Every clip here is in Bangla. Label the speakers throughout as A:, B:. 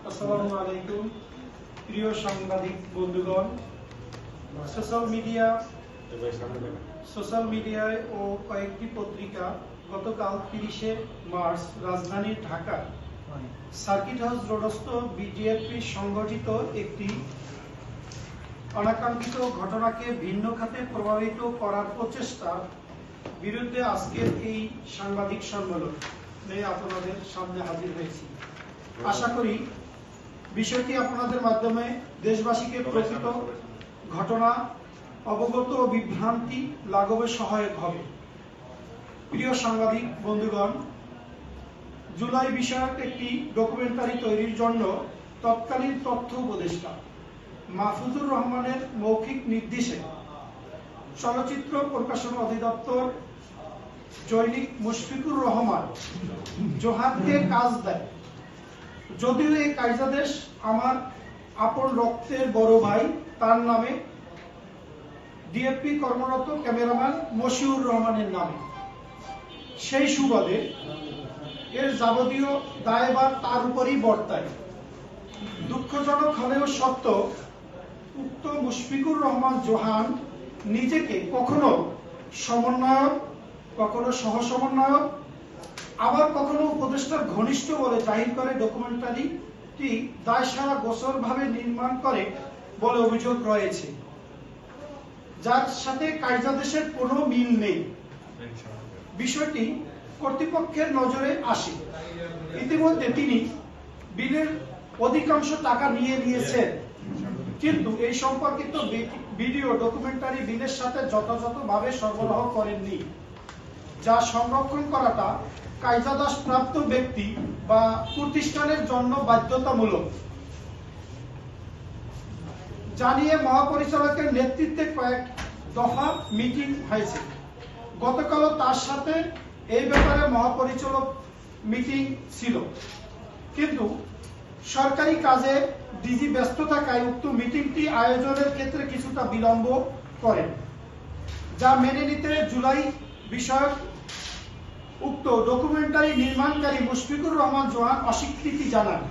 A: আসসালামু আলাইকুম প্রিয় সাংবাদিক বন্ধুগণ। সোশ্যাল মিডিয়ায় ও কয়েকটি পত্রিকা গতকাল 30 মার্চ রাজধানী ঢাকা সার্কিট হাউস রোডস্থ বিজিএফপি সংগঠিত একটি অনাকাঙ্ক্ষিত ঘটনাকে ভিন্ন খাতে প্রভাবিত করার প্রচেষ্টার বিরুদ্ধে আজকের এই সাংবাদিক সম্মেলনে আপনাদের সামনে হাজির হয়েছি। আশা করি বিষয়টি আপনাদের মাধ্যমে দেশবাসীকে প্রকৃত ঘটনা অবগত ও বিভ্রান্তি লাঘবে সহায়ক হবে। প্রিয় সাংবাদিক বন্ধুগণ, জুলাই বিষয়ক একটি ডকুমেন্টারি তৈরির জন্য তৎকালীন তথ্য উপদেষ্টা মাহফুজুর রহমানের মৌখিক নির্দেশে চলচ্চিত্র প্রকাশনা অধিদপ্তর জৈনিক মুশফিকুর রহমান জোহানকে কাজ দেয়। যদিও এই কার্যাদেশ আমার আপন রক্তের বড় ভাই তার নামে ডিএফপি কর্মরত ক্যামেরাম্যান মশিউর রহমানের নামে, সেই সুবাদে এর যাবতীয় দায়ভার তার উপরই বর্তায়। দুঃখজনক হলেও সত্য, উক্ত মুশফিকুর রহমান জোহান নিজেকে কখনো সমন্বয়ক, কখনো সহসমন্বয়ক, আবার কখনো উপদেষ্টার ঘনিষ্ঠ বলে জাহির করে ডকুমেন্টারিটি দায়সারা গোছলভাবে নির্মাণ করে বলে অভিযোগ রয়েছে, যার সাথে কার্যাদেশের কোনো মিল নেই। বিষয়টি কর্তৃপক্ষের নজরে আসে। ইতিমধ্যে তিনি বিলের অধিকাংশ টাকা নিয়ে নিয়েছেন, কিন্তু এই সম্পর্কিত ভিডিও ডকুমেন্টারি বিলের সাথে যথাযথভাবে সরবরাহ করেননি, যা সংরক্ষণ করাটা কার্যাদেশ প্রাপ্ত ব্যক্তি বা প্রতিষ্ঠানের জন্য বাধ্যতামূলক। জানিয়ে মহাপরিচালকের নেতৃত্বে কয়েক দফা মিটিং হয়েছে। গতকালও তার সাথে এই ব্যাপারে মহাপরিচালক মিটিং ছিল, কিন্তু সরকারি কাজে ডিজি ব্যস্ত থাকায় উক্ত মিটিংটি আয়োজনের ক্ষেত্রে কিছুটা বিলম্ব করেন, যা মেনে নিতে জুলাই বিষয়ক উক্ত ডকুমেন্টারি নির্মাণকারী মুশফিকুর রহমান জোহান অস্বীকৃতি জানান।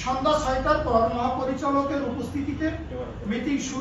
A: সন্ধ্যা 6টার পর মহাপরিচালকের উপস্থিতিতে মিটিং শুরু